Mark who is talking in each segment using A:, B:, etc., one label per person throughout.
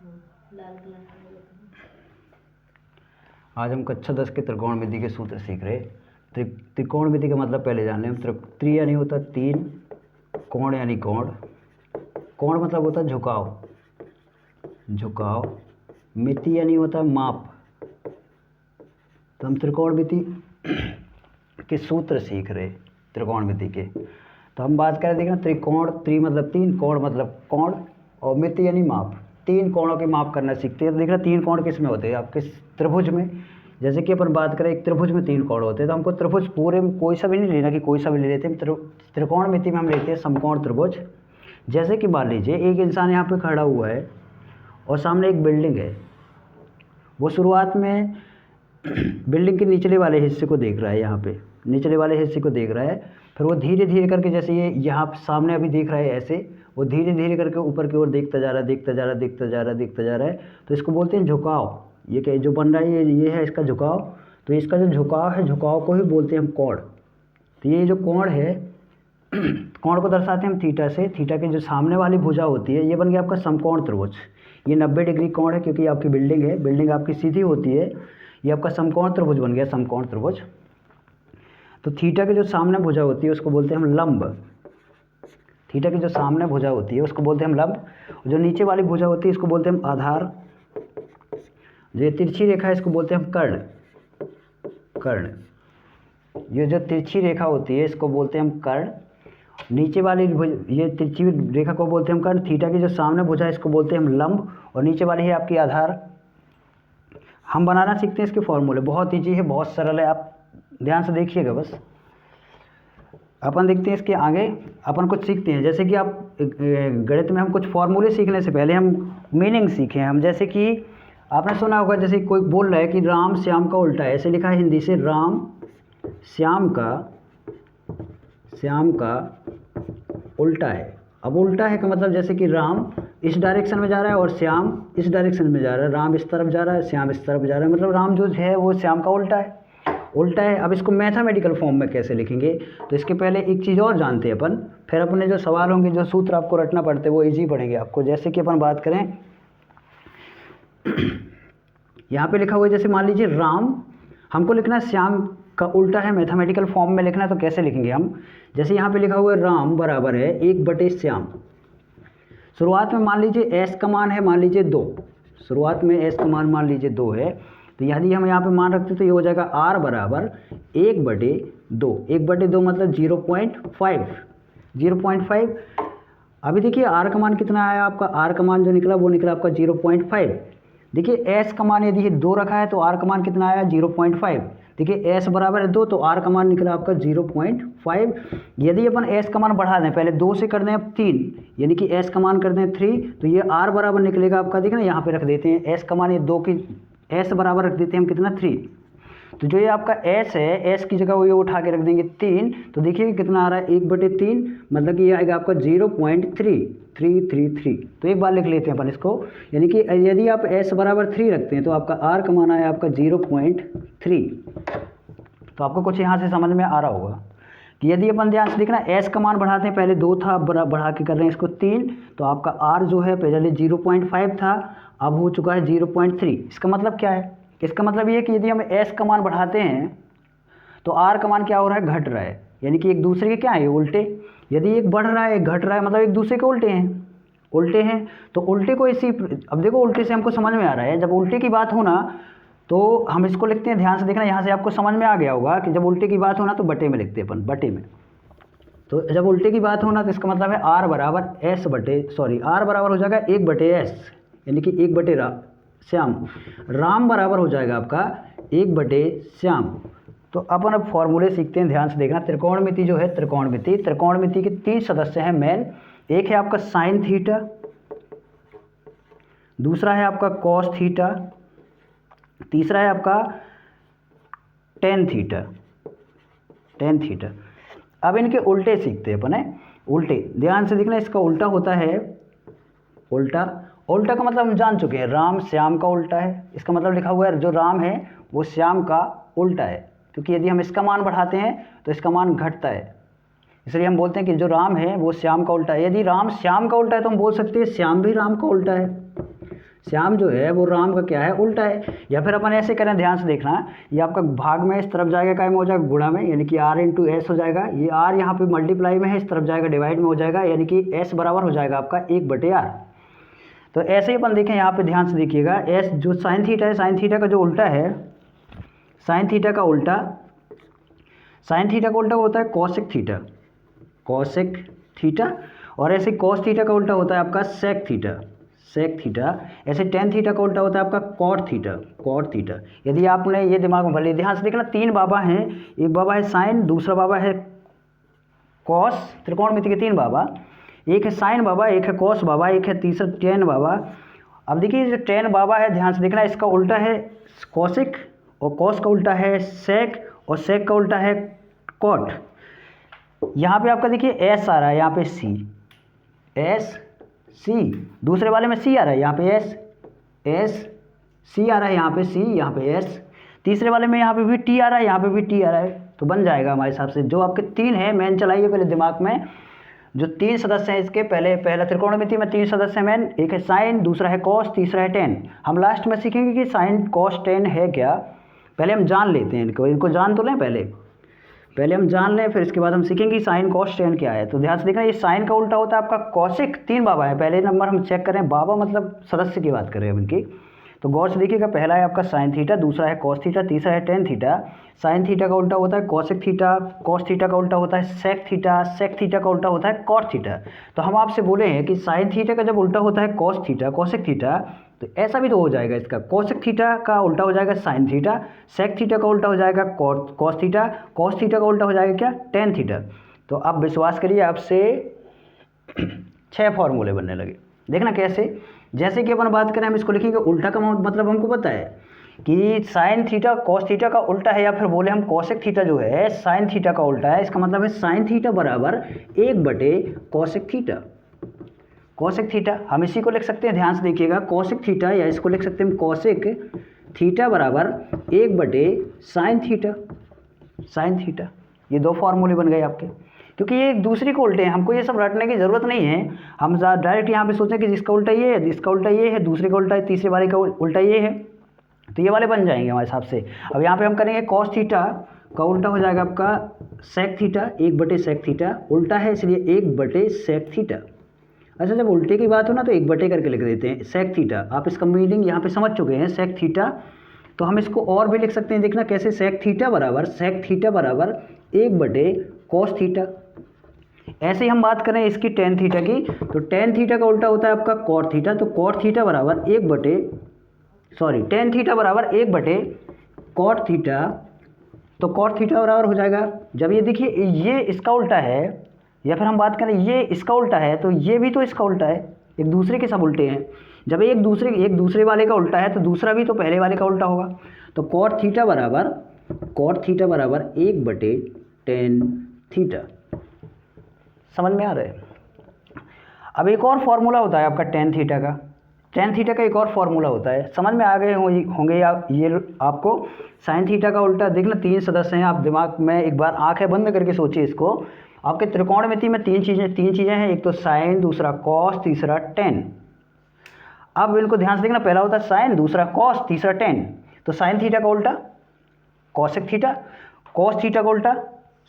A: लाल colour का।
B: आज हम कक्षा 10 के त्रिकोणमिति के सूत्र सीख रहे। त्रिकोणमिति का मतलब पहले जान लें हम। त्रि यानी होता है तीन, कोण यानी कोण, कोण मतलब होता है झुकाव, झुकाव, मिति यानी होता है माप। तो हम त्रिकोणमिति के सूत्र सीख रहे त्रिकोणमिति के। तो हम बात करें, देखना त्रिकोण, त्रि मतलब तीन, कोण मतलब कोण, और मिति यानी माप। तीन कोणों की माप करना सीखते हैं। तो देखना तीन कोण किस में होते हैं, आपके त्रिभुज में। जैसे कि अपन बात करें एक त्रिभुज में तीन कोण होते हैं, तो हमको त्रिभुज पूरे में कोई सा भी नहीं लेना कि कोई सा भी ले लेते हैं। त्रिकोणमिति में हम लेते हैं समकोण त्रिभुज। जैसे कि मान लीजिए एक इंसान यहाँ पे खड़ा हुआ है और सामने एक बिल्डिंग है। वो शुरुआत में बिल्डिंग के निचले वाले हिस्से को देख रहा है, यहाँ पे निचले वाले हिस्से को देख रहा है। फिर वो धीरे धीरे करके, जैसे ये यहाँ सामने अभी देख रहा है ऐसे, वो धीरे धीरे करके ऊपर की ओर देखता जा रहा है, देखता जा रहा है, देखता जा रहा है, देखता जा रहा है। तो इसको बोलते हैं झुकाव। ये क्या जो बन रहा है ये है इसका झुकाव। तो इसका जो झुकाव है, झुकाव को ही बोलते हैं हम कोण। तो ये जो कोण है, कोण को दर्शाते हैं हम थीटा से। थीटा के जो सामने वाली भुजा होती है, ये बन गया आपका समकोण त्रिभुज। ये 90 डिग्री कोण है क्योंकि आपकी बिल्डिंग है, बिल्डिंग आपकी सीधी होती है। ये आपका समकोण त्रिभुज बन गया, समकोण त्रिभुज। तो थीटा के जो सामने भुजा होती है उसको बोलते हैं हम लंब। थीटा की जो सामने भुजा होती है उसको बोलते हैं हम लंब। जो नीचे वाली भुजा होती है इसको बोलते हैं हम आधार। जो ये तिरछी रेखा है इसको बोलते हैं हम कर्ण। कर्ण, ये जो तिरछी रेखा होती है इसको बोलते हैं हम कर्ण। नीचे वाली ये तिरछी रेखा को बोलते हैं हम कर्ण। थीटा की जो सामने भुजा है इसको बोलते हैं हम लंब, और नीचे वाली है आपकी आधार। हम बनाना सीखते हैं इसके फॉर्मूले। बहुत ईजी है, बहुत सरल है, आप ध्यान से देखिएगा बस। अपन देखते हैं इसके आगे, अपन कुछ सीखते हैं। जैसे कि आप गणित में हम कुछ फॉर्मूले सीखने से पहले हम मीनिंग सीखें हम। जैसे कि आपने सुना होगा, जैसे कोई बोल रहा है कि राम श्याम का उल्टा है, ऐसे लिखा है हिंदी से, राम श्याम का उल्टा है। अब उल्टा है का मतलब जैसे कि राम इस डायरेक्शन में जा रहा है और श्याम इस डायरेक्शन में जा रहा है। राम इस तरफ जा रहा है, श्याम इस तरफ जा रहा है, मतलब राम जो है वो श्याम का उल्टा है। उल्टा है। अब इसको मैथमेटिकल फॉर्म में कैसे लिखेंगे, तो इसके पहले एक चीज़ और जानते हैं अपन, फिर अपने जो सवाल होंगे, जो सूत्र आपको रटना पड़ते हैं वो इजी पड़ेंगे आपको। जैसे कि अपन बात करें, यहाँ पे लिखा हुआ है, जैसे मान लीजिए राम, हमको लिखना है श्याम का उल्टा है, मैथमेटिकल फॉर्म में लिखना है, तो कैसे लिखेंगे हम। जैसे यहाँ पे लिखा हुआ है राम बराबर है 1/श्याम। शुरुआत में मान लीजिए एस का मान है, मान लीजिए 2। शुरुआत में एस का मान मान लीजिए 2 है, तो यदि हम यहाँ पे मान रखते तो ये हो जाएगा r बराबर 1/2। 1/2 मतलब 0.5। 0.5। अभी देखिए r का मान कितना आया आपका, r का मान जो निकला वो निकला आपका 0.5। देखिए s का मान यदि 2 रखा है तो r का मान कितना आया, 0.5। देखिए s बराबर है 2 तो r का मान निकला आपका 0.5। यदि अपन s का मान बढ़ा दें, पहले 2 से कर दें अब 3, यानी कि s का मान कर दें 3, तो ये r बराबर निकलेगा आपका, देखना यहाँ पे रख देते हैं s का मान, ये 2 की s बराबर रख देते हैं हम कितना, 3। तो जो ये आपका s है, s की जगह वो ये उठा के रख देंगे 3, तो देखिए कितना आ रहा है 1/3, मतलब कि ये आएगा आपका 0.3333। तो एक बार लिख लेते हैं अपन इसको, यानी कि यदि आप s बराबर 3 रखते हैं तो आपका r का मान आया आपका 0.3। तो आपको कुछ यहाँ से समझ में आ रहा होगा कि यदि अपन ध्यान से देखना s का मान बढ़ाते हैं, पहले 2 था, बढ़ा के कर रहे हैं इसको 3, तो आपका r जो है पहले 0.5 था, अब हो चुका है 0.3। इसका मतलब क्या है, इसका मतलब ये है कि यदि हम s का मान बढ़ाते हैं तो r का मान क्या हो रहा है, घट रहा है, यानी कि एक दूसरे के क्या है, उल्टे। यदि एक बढ़ रहा है एक घट रहा है, मतलब एक दूसरे के उल्टे हैं, उल्टे हैं। तो उल्टे को इसी, अब देखो उल्टे से हमको समझ में आ रहा है, जब उल्टे की बात हो ना तो हम इसको लिखते हैं, ध्यान से देखना, यहाँ से आपको समझ में आ गया होगा कि जब उल्टे की बात हो ना तो बटे में लिखते हैं अपन, बटे में। तो जब उल्टे की बात हो ना तो इसका मतलब है r बराबर r बराबर हो जाएगा 1/s, यानी कि 1/श्याम। राम बराबर हो जाएगा आपका 1/श्याम। तो अपन अब फॉर्मूले सीखते हैं, ध्यान से देखना। त्रिकोणमिति जो है, त्रिकोणमिति के 3 सदस्य हैं मेन। एक है आपका साइन थीटा, दूसरा है आपका कॉस थीटा, तीसरा है आपका टेन थीटा। अब इनके उल्टे सीखते हैं अपन, है उल्टे। ध्यान से देखना, इसका उल्टा होता है, उल्टा का मतलब हम जान चुके हैं, राम श्याम का उल्टा है। इसका मतलब लिखा हुआ है जो राम है वो श्याम का उल्टा है, क्योंकि यदि हम इसका मान बढ़ाते हैं तो इसका मान घटता है, इसलिए हम बोलते हैं कि जो राम है वो श्याम का उल्टा है। यदि राम श्याम का उल्टा है तो हम बोल सकते हैं श्याम भी राम का उल्टा है। श्याम जो है वो राम का क्या है, उल्टा है। या फिर अपन ऐसे करें, ध्यान से देखना, ये आपका भाग में इस तरफ जाएगा, काय में हो जाएगा, गुणा में, यानी कि r इंटू एस हो जाएगा। ये r यहाँ पे मल्टीप्लाई में है, इस तरफ जाएगा डिवाइड में हो जाएगा, यानी कि s बराबर हो जाएगा आपका 1/r। तो ऐसे ही अपन देखें यहाँ पे, ध्यान से देखिएगा, s जो साइन थीटा है, साइन थीटा का जो उल्टा है, साइन थीटा का उल्टा, साइन थीटा का उल्टा होता है कॉसेक थीटा, कॉसेक थीटा। और ऐसे कॉस थीटा का उल्टा होता है आपका सेक थीटा, सेक थीटा। ऐसे टेन थीटा का उल्टा होता है आपका कॉट थीटा, कॉट थीटा। यदि आपने ये दिमाग में भले ध्यान से देखना, 3 बाबा हैं, एक बाबा है साइन, दूसरा बाबा है कॉस, त्रिकोणमिति के 3 बाबा, एक है साइन बाबा, एक है कॉस बाबा, एक है तीसरा टेन बाबा। अब देखिए जो टेन बाबा है, ध्यान से देखना, इसका उल्टा है कॉसिक, और कॉस का उल्टा है सेक, और सेक का उल्टा है कॉट। यहाँ पे आपका देखिए एस आ रहा है, यहाँ पे सी, एस सी, दूसरे वाले में सी आ रहा है, यहाँ पे एस, एस सी आ रहा है, यहाँ पे सी, यहाँ पे एस, तीसरे वाले में यहाँ पे भी टी आ रहा है, यहाँ पे भी टी आ रहा है। तो बन जाएगा हमारे हिसाब से, जो आपके 3 है मेन, चलाइए पहले दिमाग में, जो 3 सदस्य हैं इसके, पहला त्रिकोणमिति में 3 सदस्य मेन, एक है साइन, दूसरा है कॉस, तीसरा है टेन। हम लास्ट में सीखेंगे कि साइन कॉस टेन है क्या, पहले हम जान लेते हैं इनको जान तो लें, पहले हम जान लें, फिर इसके बाद हम सीखेंगे साइन कॉस टेन क्या है। तो ध्यान से देखना, ये साइन का उल्टा होता है आपका कॉसिक। 3 बाबा है, पहले नंबर हम चेक करें, बाबा मतलब सदस्य की बात कर रहे हैं इनकी। तो गौर से देखिएगा, पहला है आपका साइन थीटा, दूसरा है कॉस थीटा, तीसरा है टेन थीटा। साइन थीटा का उल्टा होता है कॉसिक थीटा, कॉस थीटा का उल्टा होता है सेक थीटा, सेक थीटा का उल्टा होता है कॉट थीटा। तो हम आपसे बोले हैं कि साइन थीटा का जब उल्टा होता है कॉस थीटा, कॉसिक थीटा, तो ऐसा भी तो हो जाएगा इसका, कॉसिक थीटा का उल्टा हो जाएगा साइन थीटा, सेक थीटा का उल्टा हो जाएगा कॉस थीटा, कॉस थीटा का उल्टा हो जाएगा क्या, टेन थीटा। तो अब विश्वास करिए, आपसे 6 फॉर्मूले बनने लगे। देखना कैसे, जैसे कि अपन बात करें, हम इसको लिखेंगे उल्टा का मतलब हमको पता है कि साइन थीटा कॉस थीटा का उल्टा है, या फिर बोले हम कॉसेक थीटा जो है साइन थीटा का उल्टा है, इसका मतलब है साइन थीटा बराबर 1/कॉसेक थीटा, कॉसेक थीटा। हम इसी को लिख सकते हैं, ध्यान से देखिएगा, कॉसेक थीटा, या इसको लिख सकते हैं कॉसेक थीटा बराबर 1/साइन थीटा, साइन थीटा। ये 2 फॉर्मूले बन गए आपके, क्योंकि ये एक दूसरे को उल्टे हैं, हमको ये सब रटने की ज़रूरत नहीं है। हम डायरेक्ट यहाँ पे सोचें कि जिसका उल्टा ये है, जिसका उल्टा ये है, दूसरे का उल्टा है, तीसरे वाले का उल्टा ये है, तो ये वाले बन जाएंगे हमारे हिसाब से। अब यहाँ पे हम करेंगे कॉस थीटा का उल्टा हो जाएगा आपका सेक थीटा, 1/सेक थीटा, उल्टा है इसलिए 1/सेक थीटा। अच्छा, जब उल्टे की बात हो ना तो 1/, करके लिख देते हैं सेक थीटा। आप इसका मीनिंग यहाँ पे समझ चुके हैं, सेक थीटा। तो हम इसको और भी लिख सकते हैं, देखना कैसे, सेक थीटा बराबर 1/कॉस थीटा। ऐसे ही हम बात करें इसकी टेन थीटा की, तो टेन थीटा का उल्टा होता है आपका कॉट थीटा, तो कॉट थीटा बराबर टेन थीटा बराबर 1/कॉट थीटा। तो कॉट थीटा बराबर हो जाएगा, जब ये देखिए ये इसका उल्टा है, या फिर हम बात करें ये इसका उल्टा है, तो ये भी तो इसका उल्टा है, एक दूसरे के सब उल्टे हैं। जब एक दूसरे वाले का उल्टा है, तो दूसरा भी तो पहले वाले का उल्टा होगा। तो कॉट थीटा बराबर 1/टेन थीटा। समझ में आ रहा है। अब एक और फॉर्मूला होता है आपका टेन थीटा का, टेन थीटा का एक और फॉर्मूला होता है, समझ में आ गए होंगे ये आपको। साइन थीटा का उल्टा, देखना 3 सदस्य हैं, आप दिमाग में एक बार आंखें बंद करके सोचिए इसको। आपके त्रिकोणमिति में 3 चीज़ें हैं, एक तो साइन, दूसरा कॉस, तीसरा टेन। अब इनको ध्यान से देखना, पहला होता है साइन, दूसरा कॉस, तीसरा टेन। तो साइन थीटा का उल्टा कॉसेक थीटा, कॉस थीटा का उल्टा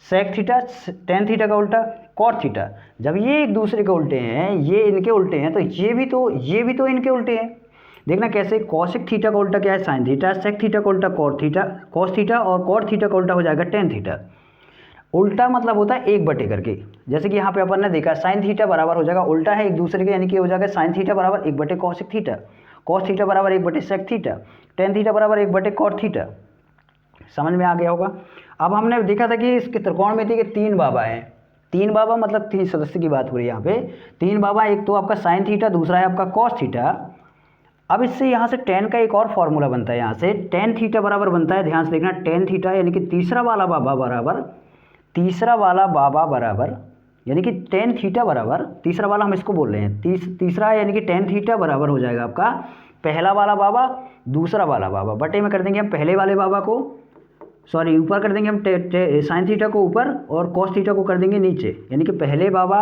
B: सेक थीटा, टेन थीटा का उल्टा कॉट थीटा। जब ये एक दूसरे के उल्टे हैं, ये इनके उल्टे हैं, तो ये भी तो इनके उल्टे हैं। देखना कैसे, कॉसेक थीटा का उल्टा क्या है, साइन थीटा, सेक थीटा का उल्टा कॉस थीटा, और कॉट थीटा का उल्टा हो जाएगा टेन थीटा। उल्टा मतलब होता है 1/, करके, जैसे कि यहाँ पे अपन ने देखा साइन थीटा बराबर हो जाएगा, उल्टा है एक दूसरे के, यानी कि हो जाएगा साइन थीटा बराबर 1/कॉसेक थीटा, कॉस थीटा बराबर 1/सेक थीटा, टेन थीटा बराबर 1/कॉट थीटा। समझ में आ गया होगा। अब हमने देखा था कि इसके त्रिकोणमिति के 3 बाबा हैं, 3 बाबा मतलब 3 सदस्य की बात हो रही है यहाँ पे। 3 बाबा, एक तो आपका साइन थीटा, दूसरा है आपका कॉस थीटा। अब इससे यहाँ से टेन का एक और फॉर्मूला बनता है, यहाँ से टेन थीटा बराबर बनता है, ध्यान से देखना, टेन थीटा यानी कि तीसरा वाला बाबा बराबर, यानी कि टेन थीटा बराबर, तीसरा वाला हम इसको बोल रहे हैं, तीसरा यानी कि टेन थीटा बराबर हो जाएगा आपका पहला वाला बाबा, दूसरा वाला बाबा, बटे में कर देंगे हम पहले वाले बाबा को, सॉरी ऊपर कर देंगे हम साइन थीटा को ऊपर और कॉस थीटा को कर देंगे नीचे, यानी कि पहले बाबा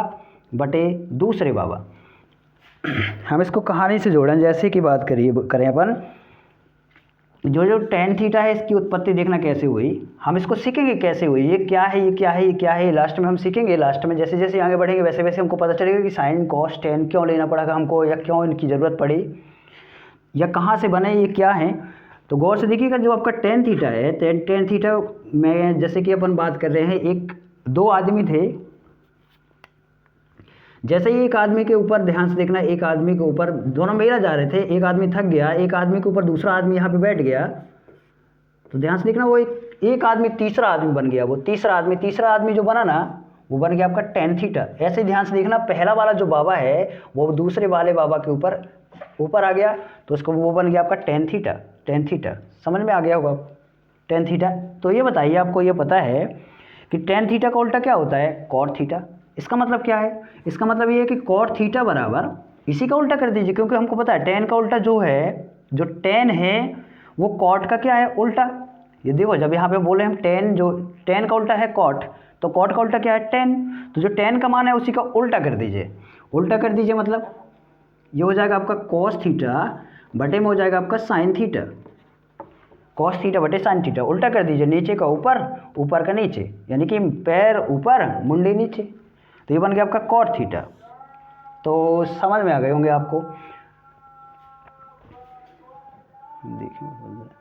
B: बटे दूसरे बाबा। हम इसको कहानी से जोड़ें, जैसे कि बात करें अपन, जो टेन थीटा है इसकी उत्पत्ति देखना कैसे हुई, हम इसको सीखेंगे कैसे हुई, ये क्या है, ये क्या है, ये क्या है, लास्ट में हम सीखेंगे। लास्ट में जैसे जैसे आगे बढ़ेंगे वैसे वैसे हमको पता चलेगा कि साइन कॉस टेन क्यों लेना पड़ा हमको, या क्यों इनकी ज़रूरत पड़ी, या कहाँ से बने, ये क्या है। तो गौर से देखिएगा, जो आपका टेन थीटा है, टेन थीटा में जैसे कि अपन बात कर रहे हैं, एक दो आदमी थे, जैसे ही एक आदमी के ऊपर ध्यान से देखना, एक आदमी के ऊपर दोनों मेला जा रहे थे, एक आदमी थक गया, एक आदमी के ऊपर दूसरा आदमी यहाँ पे बैठ गया, तो ध्यान से देखना वो एक आदमी तीसरा आदमी बन गया, वो तीसरा आदमी जो बना ना, वो बन गया आपका टेन थीटा। ऐसे ध्यान से देखना, पहला वाला जो बाबा है वो दूसरे वाले बाबा के ऊपर आ गया, तो उसको वो बन गया आपका टेन थीटा। समझ में आ गया होगा टेन थीटा। तो ये बताइए, आपको ये पता है कि टेन थीटा का उल्टा क्या होता है, कॉट थीटा। इसका मतलब क्या है, इसका मतलब ये है कि कॉट थीटा बराबर इसी का उल्टा कर दीजिए, क्योंकि हमको पता है टेन का उल्टा जो है, जो टेन है वो कॉट का क्या है, उल्टा। ये देखो, जब यहाँ पे बोले हम टेन, जो टेन का उल्टा है कॉट, तो कॉट का उल्टा क्या है, टेन। तो जो टेन का मान है उसी का उल्टा कर दीजिए, मतलब ये हो जाएगा आपका कॉस थीटा बटे में हो जाएगा आपका साइन थीटा, कॉस थीटा बटे साइन थीटा। उल्टा कर दीजिए, नीचे का ऊपर, ऊपर का नीचे, यानी कि पैर ऊपर मुंडी नीचे, तो ये बन गया आपका कॉट थीटा। तो समझ में आ गए होंगे आपको, देखिए